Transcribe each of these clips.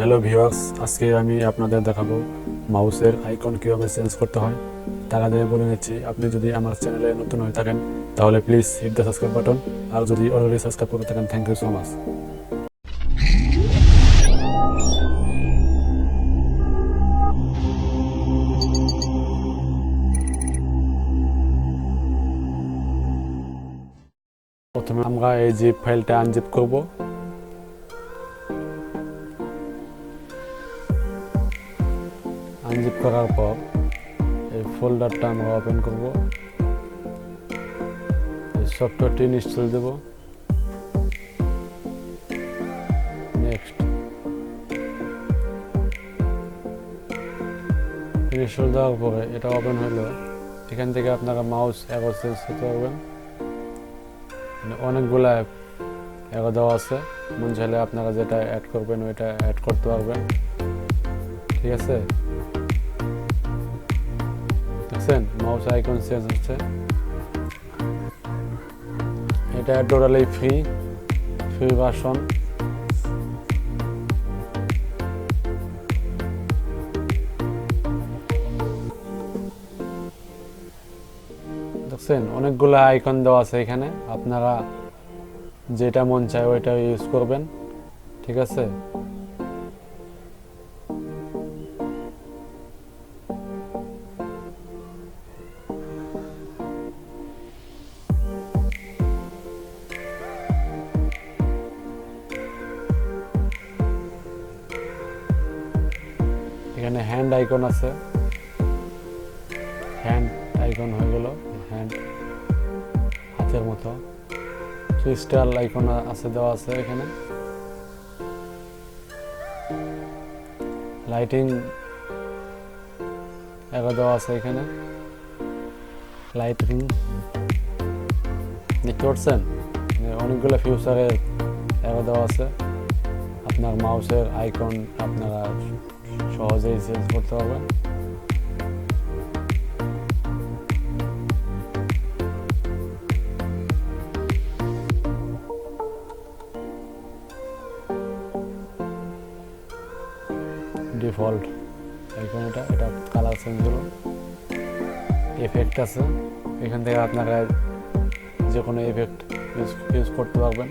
Hello viewers, আজকে আমি আপনাদের দেখাবো মাউসের আইকন কীভাবে চেঞ্জ করতে হয়। তার আগে বলে নিচ্ছি, আপনি যদি আমার চ্যানেলে নতুন হয়ে থাকেন তাহলে please hit the subscribe button, আর যদি অলরেডি সাবস্ক্রাইব করে থাকেন থ্যাংক ইউ সো মাচ। প্রথমে আমরা এই জিপ ফাইলটা আনজিপ করব। আনজিপ করার পর এই ফোল্ডারটা আমরা ওপেন করব, এই সফটওয়্যারটি ইনস্টল দেব। নেক্সট ইনস্টল দেওয়ার পরে এটা ওপেন হলো। এখান থেকে আপনারা মাউস অ্যারো চেঞ্জ করতে পারবেন। অনেকগুলা অ্যারো দেওয়া আছে, মন চাইলে আপনারা যেটা অ্যাড করবেন ওইটা অ্যাড করতে পারবেন। ঠিক আছে, দেখছেন মাউস আইকন চেঞ্জ হচ্ছে। এটা টোটালি ফ্রি ভার্সন। দেখছেন অনেকগুলো আইকন দেওয়া আছে এখানে, আপনারা যেটা মন চায় ওইটা ইউজ করবেন। ঠিক আছে, এখানে হ্যান্ড আইকন আছে, হ্যান্ড আইকন হয়ে গেল হ্যান্ড, হাতের মতো। ক্রিস্টাল আইকন আছে, দেওয়া আছে এখানে। লাইটিং দেওয়া আছে এখানে, লাইটিং দেখতে পাচ্ছেন। অনেকগুলো ফিউচারের দেওয়া আছে। আপনার মাউসের আইকন আপনারা সহজেই চেঞ্জ করতে পারবেন। ডিফল্ট আইকন এটা কালার চেঞ্জ হলো। এফেক্ট আছে, এখান থেকে আপনারা যে কোনো এফেক্ট ইউজ করতে পারবেন।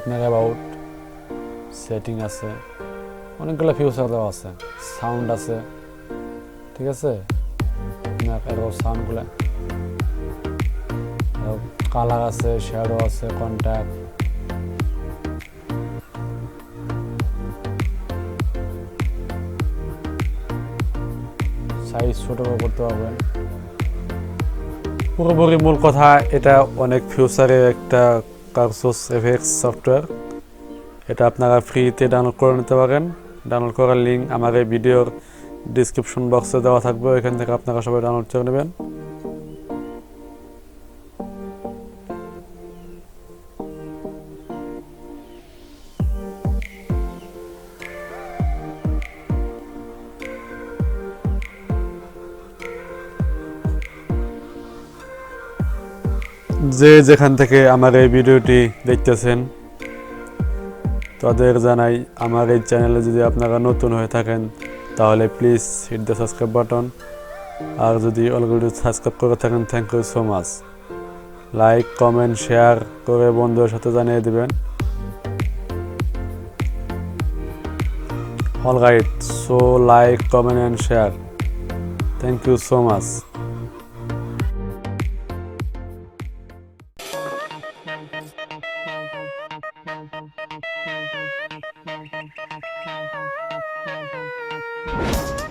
আপনার অ্যাবাউট সেটিং আছে, অনেকগুলো ফিউচার দেওয়া আছে। সাউন্ড আছে, ঠিক আছে, সাউন্ডগুলো, কালার আছে, শ্যাডো আছে, কন্ট্যাক্ট, সাইজ ছোট করতে পারবেন। পুরোপুরি মূল কথা, এটা অনেক ফিউচারের একটা CursorFX সফটওয়্যার। এটা আপনারা ফ্রিতে ডাউনলোড করে নিতে পারেন। ডাউনলোড করার লিঙ্ক আমার এই ভিডিওর ডিসক্রিপশন বক্সে দেওয়া থাকবে, এখান থেকে আপনারা সবাই ডাউনলোড করে নেবেন। যে যেখান থেকে আমার এই ভিডিওটি দেখতেছেন তাদের জানাই, আমার এই চ্যানেলে যদি আপনারা নতুন হয়ে থাকেন তাহলে please hit the subscribe button, আর যদি অলরেডি সাবস্ক্রাইব করে থাকেন thank you so much. Like, comment, share করে বন্ধুদের সাথে জানিয়ে দেবেন। All right, so like, comment and share. Thank you so much. Thank you.